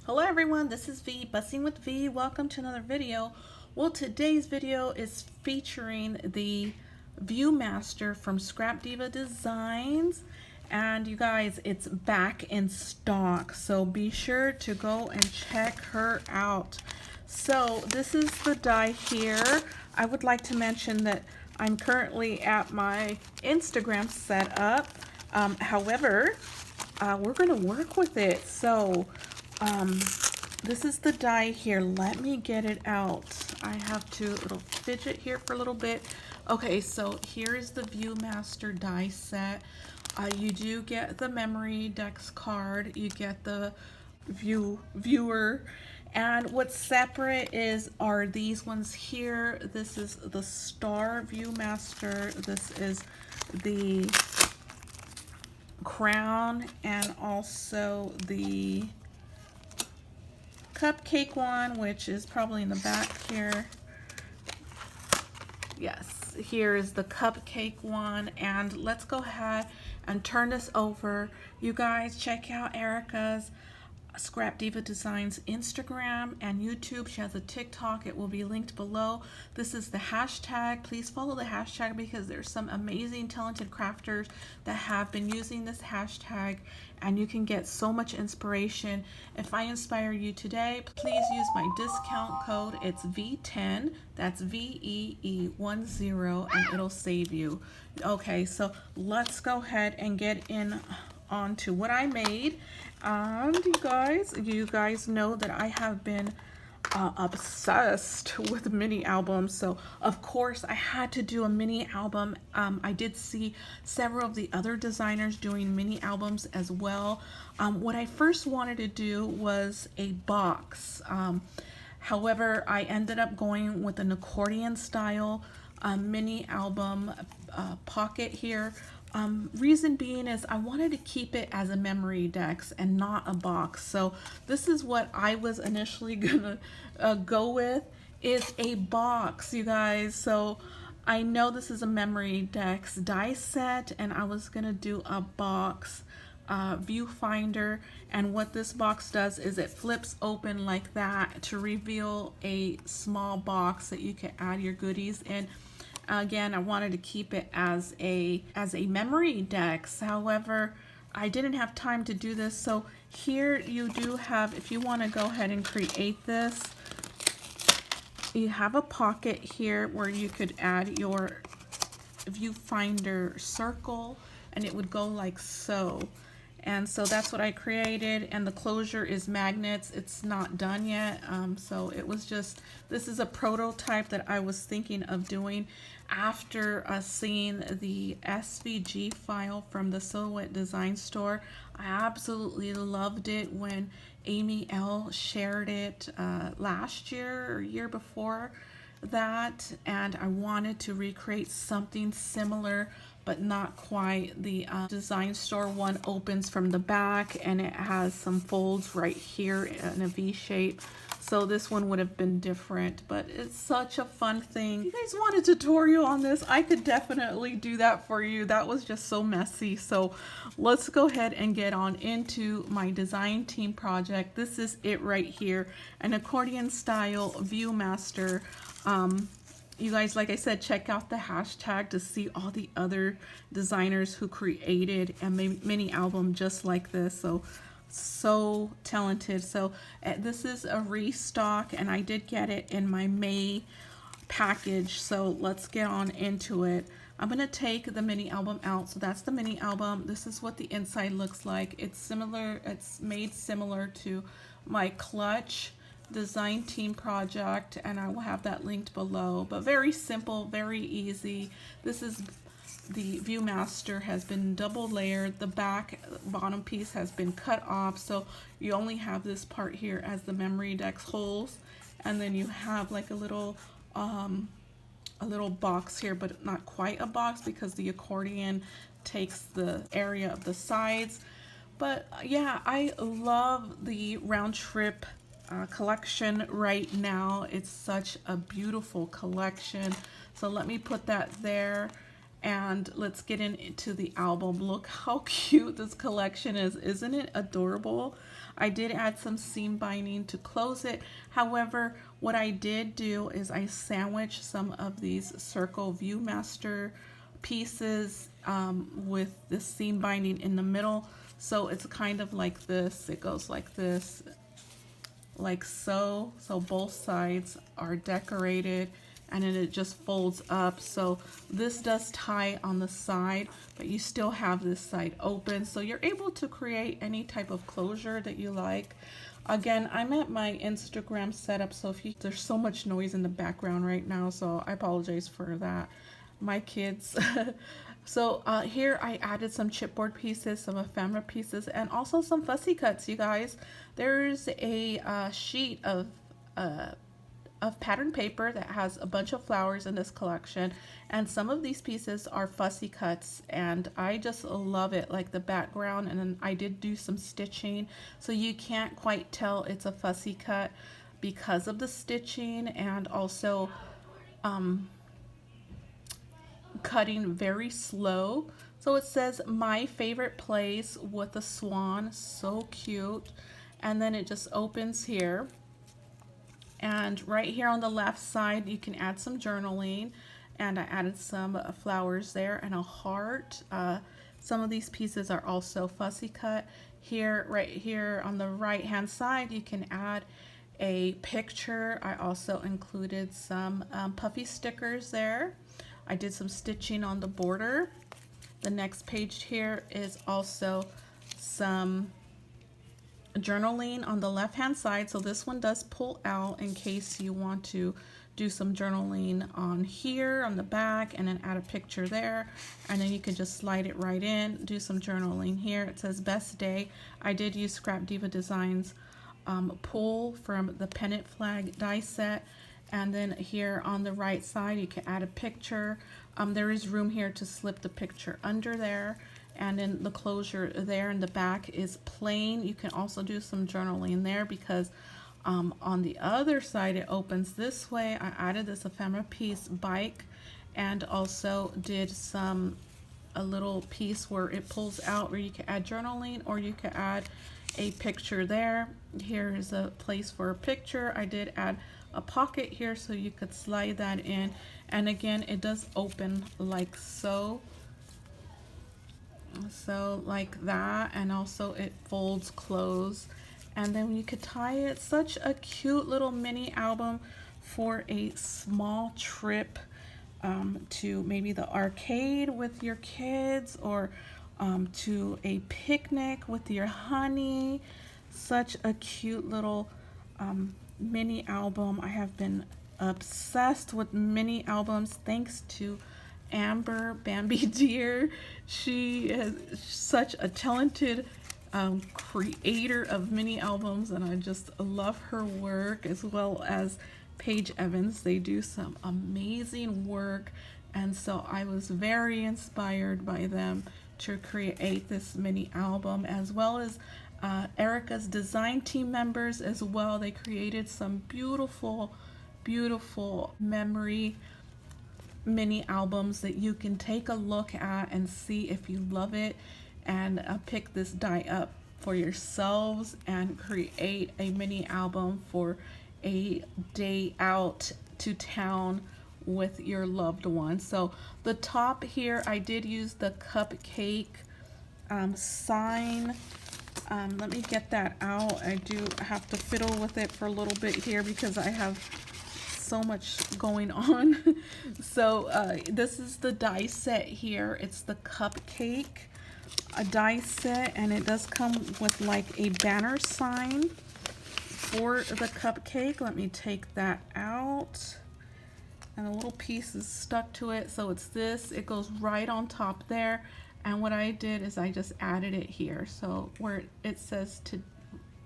Hello everyone, this is V, Bussing with V. Welcome to another video. Well, today's video is featuring the View Master from ScrapDivaDesigns. And you guys, it's back in stock, so be sure to go and check her out. So this is the die here. I would like to mention that I'm currently at my Instagram setup. However, we're going to work with it. So this is the die here. Let me get it out. I have to it'll fidget here for a little bit. Okay, so here is the View Master die set. You do get the memory decks card. You get the viewer. And what's separate are these ones here. This is the Star View Master. This is the crown and also the cupcake one, which is probably in the back here. Yes, here is the cupcake one. And let's go ahead and turn this over. You guys check out Erica's ScrapDivaDesigns Instagram and YouTube. She has a TikTok. It will be linked below. This is the hashtag. Please follow the hashtag because there's some amazing talented crafters that have been using this hashtag, and you can get so much inspiration. If I inspire you today, please use my discount code. It's V10. That's VEE10, and it'll save you. Okay, so let's go ahead and get in onto what I made. And you guys know that I have been obsessed with mini albums, so of course I had to do a mini album. I did see several of the other designers doing mini albums as well. What I first wanted to do was a box. However, I ended up going with an accordion style mini album pocket here. Reason being is I wanted to keep it as a memory decks and not a box. So this is what I was initially gonna go with, is a box, you guys. So I know this is a memory decks die set, and I was gonna do a box viewfinder. And what this box does is it flips open like that to reveal a small box that you can add your goodies in. Again, I wanted to keep it as a memory decks. However, I didn't have time to do this. So here you do have, if you want to go ahead and create this, you have a pocket here where you could add your viewfinder circle, and it would go like so. And so that's what I created, and the closure is magnets. It's not done yet, so it was just, this is a prototype that I was thinking of doing after seeing the SVG file from the Silhouette Design Store. I absolutely loved it when Amy L shared it last year or year before that, and I wanted to recreate something similar, but not quite. The Design Store one opens from the back, and it has some folds right here in a V shape. So this one would have been different, but it's such a fun thing. If you guys want a tutorial on this, I could definitely do that for you. That was just so messy. So let's go ahead and get on into my design team project. This is it right here, an accordion style View Master. You guys, like I said, check out the hashtag to see all the other designers who created a mini album just like this. So talented. So this is a restock, and I did get it in my May package. So let's get on into it. I'm going to take the mini album out. So that's the mini album. This is what the inside looks like. It's similar. It's made similar to my clutch design team project, and I will have that linked below. But very simple, very easy. This is the View Master, has been double layered. The bottom piece has been cut off, so you only have this part here as the memory decks holes, and then you have like a little box here, but not quite a box because the accordion takes the area of the sides. But yeah, I love the round trip collection right now. It's such a beautiful collection. So let me put that there, and let's get into the album. Look how cute this collection is. Isn't it adorable? I did add some seam binding to close it. However, what I did do is I sandwiched some of these Circle View Master pieces with the seam binding in the middle. So it's kind of like this. It goes like this, like so. So both sides are decorated, and then it just folds up. So this does tie on the side, but you still have this side open. So you're able to create any type of closure that you like. Again, I'm at my Instagram setup, so there's so much noise in the background right now, so I apologize for that. My kids. So here I added some chipboard pieces, some ephemera pieces, and also some fussy cuts, you guys. There's a sheet of pattern paper that has a bunch of flowers in this collection, and some of these pieces are fussy cuts, and I just love it, like the background. And then I did do some stitching, so you can't quite tell it's a fussy cut because of the stitching, and also cutting very slow. So it says my favorite place with a swan, so cute. And then it just opens here, and right here on the left side you can add some journaling, and I added some flowers there and a heart. Some of these pieces are also fussy cut. Here, right here on the right hand side, you can add a picture. I also included some puffy stickers there. I did some stitching on the border. The next page here is also some journaling on the left hand side. So this one does pull out in case you want to do some journaling on here on the back, and then add a picture there, and then you can just slide it right in, do some journaling here. It says best day. I did use ScrapDivaDesigns pull from the pennant flag die set. And then here on the right side you can add a picture. There is room here to slip the picture under there, and then the closure there in the back is plain. You can also do some journaling there because on the other side it opens this way. I added this ephemera piece bike, and also did a little piece where it pulls out, where you can add journaling or you can add a picture there. Here is a place for a picture. I did add a pocket here so you could slide that in, and again it does open like so, like that, and also it folds close, and then you could tie it. Such a cute little mini album for a small trip to maybe the arcade with your kids, or to a picnic with your honey. Such a cute little mini album. I have been obsessed with mini albums thanks to Amber Bambi Deer. She is such a talented creator of mini albums, and I just love her work, as well as Paige Evans. They do some amazing work, and so I was very inspired by them to create this mini album, as well as Erica's design team members as well. They created some beautiful memory mini albums that you can take a look at and see if you love it, and pick this die up for yourselves and create a mini album for a day out to town with your loved one. So the top here, I did use the cupcake sign. Let me get that out. I do have to fiddle with it for a little bit here because I have so much going on. So this is the die set here. It's the cupcake die set, and it does come with like a banner sign for the cupcake. Let me take that out, and a little piece is stuck to it. So it's this, it goes right on top there. And what I did is I just added it here. So where it says to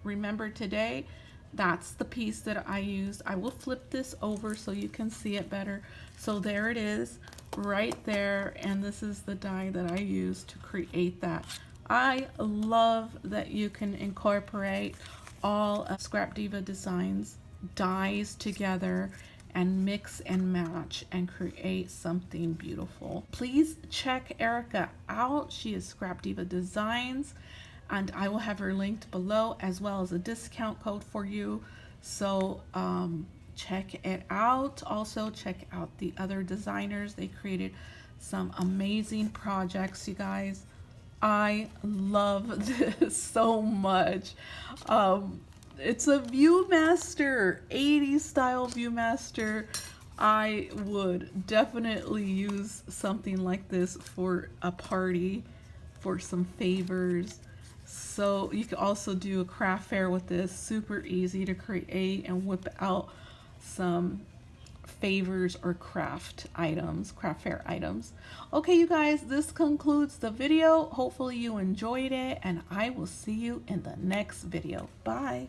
remember today, that's the piece that I used. I will flip this over so you can see it better. So there it is right there, and this is the die that I used to create that. I love that you can incorporate all of ScrapDivaDesigns dies together and mix and match and create something beautiful. Please check Erica out. She is ScrapDivaDesigns. and I will have her linked below, as well as a discount code for you. So check it out. Also check out the other designers. They created some amazing projects, you guys. I love this so much. It's a Viewmaster, 80s style Viewmaster. I would definitely use something like this for a party, for some favors. So you could also do a craft fair with this. Super easy to create and whip out some favors or craft fair items. Okay, you guys, this concludes the video. Hopefully you enjoyed it, and I will see you in the next video. Bye.